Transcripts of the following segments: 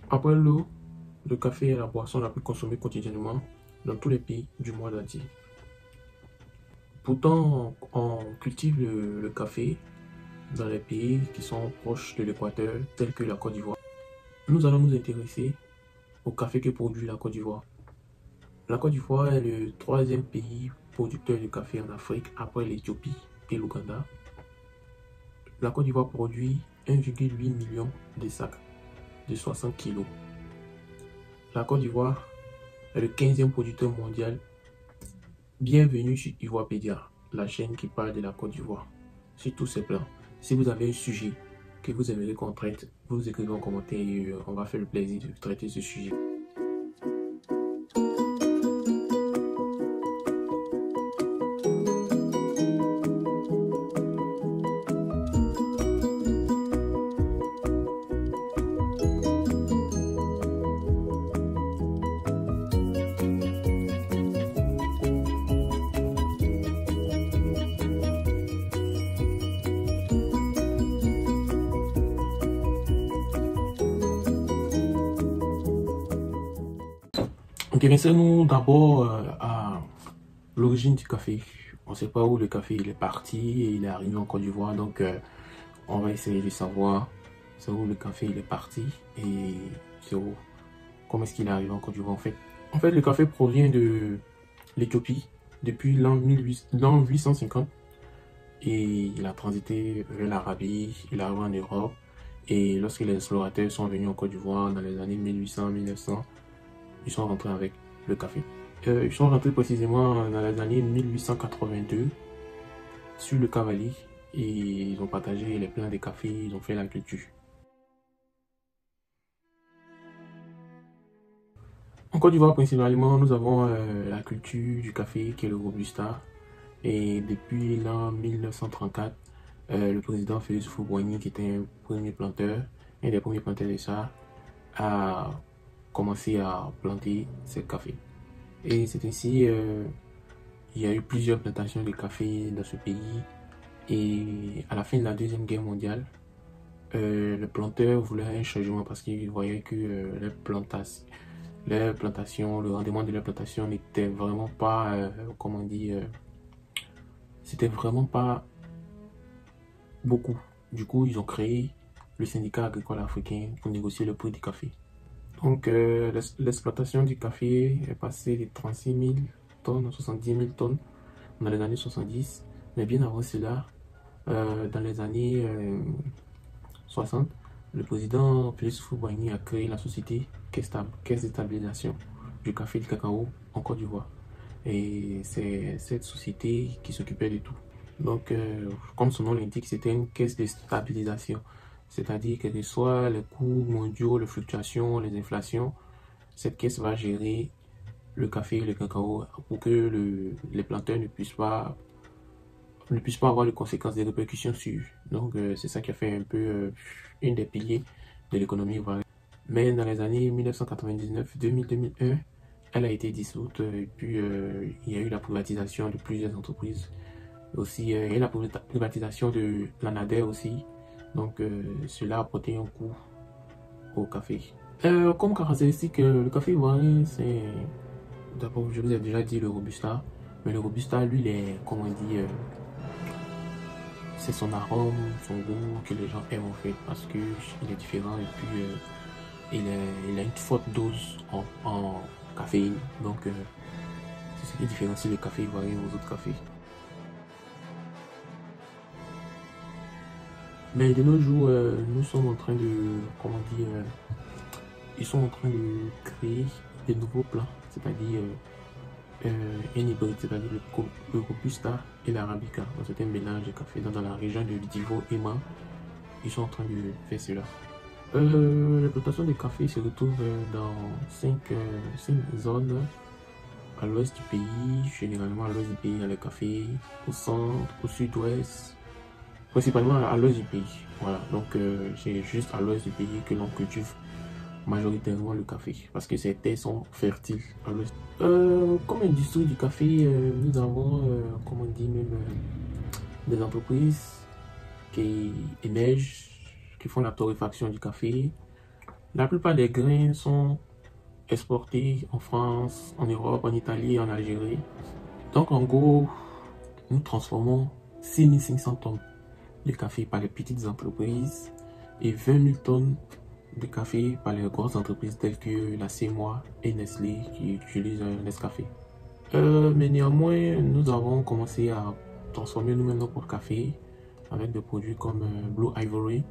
Après l'eau, le café est la boisson la plus consommée quotidiennement dans tous les pays du monde entier. Pourtant, on cultive le café dans les pays qui sont proches de l'équateur, tels que la Côte d'Ivoire. Nous allons nous intéresser au café que produit la Côte d'Ivoire. La Côte d'Ivoire est le troisième pays producteur de café en Afrique après l'Éthiopie et l'Ouganda. La Côte d'Ivoire produit 1,8 million de sacs de 60 kg. La Côte d'Ivoire est le 15e producteur mondial. Bienvenue sur Ivoirepédia, la chaîne qui parle de la Côte d'Ivoire sur tous ces plans. Si vous avez un sujet que vous aimeriez qu'on traite, vous écrivez en commentaire et on va faire le plaisir de traiter ce sujet. Intéressons-nous d'abord à l'origine du café. On ne sait pas où le café il est parti et il est arrivé en Côte d'Ivoire, donc on va essayer de savoir c'est où le café il est parti et comment est-ce qu'il est arrivé en Côte d'Ivoire. En fait, le café provient de l'Éthiopie depuis l'an 850 et il a transité vers l'Arabie, il est arrivé en Europe et lorsque les explorateurs sont venus en Côte d'Ivoire dans les années 1800-1900, ils sont rentrés avec le café. Ils sont rentrés précisément dans les années 1882 sur le Cavali et ils ont partagé les plants de café, ils ont fait la culture. En Côte d'Ivoire, principalement, nous avons la culture du café qui est le Robusta. Et depuis l'an 1934, le président Félix Houphouët-Boigny, qui était un premier planteur, un des premiers planteurs de ça, a commencé à planter ce café. Et c'est ainsi, il y a eu plusieurs plantations de café dans ce pays. Et à la fin de la Deuxième Guerre mondiale, le planteur voulait un changement parce qu'il voyait que les plantations, le rendement de la plantation n'était vraiment pas, comment on dit, c'était vraiment pas beaucoup. Du coup, ils ont créé le syndicat agricole africain pour négocier le prix du café. Donc, l'exploitation du café est passée de 36 000 tonnes à 70 000 tonnes dans les années 70. Mais bien avant cela, dans les années 60, le président Félix Houphouët-Boigny a créé la société Caisse de stabilisation du café et du cacao en Côte d'Ivoire. Et c'est cette société qui s'occupait de tout. Donc, comme son nom l'indique, c'était une caisse de stabilisation. C'est-à-dire que soit les coûts mondiaux, les fluctuations, les inflations, cette caisse va gérer le café et le cacao pour que les planteurs ne puissent pas avoir de conséquences, des répercussions sur. Donc, c'est ça qui a fait un peu une des piliers de l'économie ivoirienne. Mais dans les années 1999, 2000, 2001, elle a été dissoute et puis il y a eu la privatisation de plusieurs entreprises. Aussi, il y a eu la privatisation de l'ANADER aussi. Donc, cela a apporté un coup au café. Comme caractéristique, le café ivoirien, c'est... D'abord, je vous ai déjà dit le Robusta. Mais le Robusta, lui, comme on dit, c'est son arôme, son goût que les gens aiment en fait. Parce qu'il est différent et puis il a une forte dose en caféine. Donc, c'est ce qui différencie le café ivoirien aux autres cafés. Mais de nos jours, nous sommes en train de, comment dire, ils sont en train de créer de nouveaux plats, c'est-à-dire un hybride, c'est-à-dire le Robusta et l'Arabica. C'est un mélange de café dans la région de Divo et Ma. Ils sont en train de faire cela. La plantation de café se retrouve dans 5 zones à l'ouest du pays. Généralement à l'ouest du pays, il y a le café, au centre, au sud-ouest. Principalement à l'ouest du pays. Voilà, donc c'est juste à l'ouest du pays que l'on cultive majoritairement le café parce que ces terres sont fertiles à l'ouest. Comme industrie du café, nous avons, comme on dit, même des entreprises qui émergent, qui font la torréfaction du café. La plupart des grains sont exportés en France, en Europe, en Italie et en Algérie. Donc en gros, nous transformons 6500 tonnes de café par les petites entreprises et 20 000 tonnes de café par les grosses entreprises telles que la CMOA et Nestlé qui utilisent Nescafé. Mais néanmoins, nous avons commencé à transformer nous-mêmes notre café avec des produits comme Blue Ivory.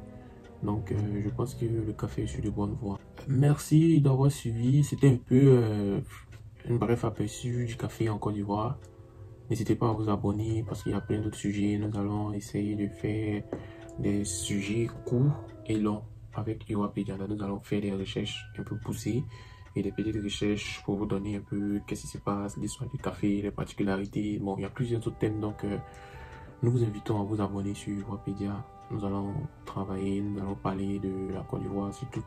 Donc, je pense que le café est sur de bonnes voies. Merci d'avoir suivi. C'était un peu un bref aperçu du café en Côte d'Ivoire. N'hésitez pas à vous abonner parce qu'il y a plein d'autres sujets. Nous allons essayer de faire des sujets courts et longs avec Europedia. Nous allons faire des recherches un peu poussées et des petites recherches pour vous donner un peu qu'est-ce qui se passe, l'histoire du café, les particularités. Bon, il y a plusieurs autres thèmes, donc nous vous invitons à vous abonner sur Europedia. Nous allons travailler, nous allons parler de la Côte d'Ivoire, sur tout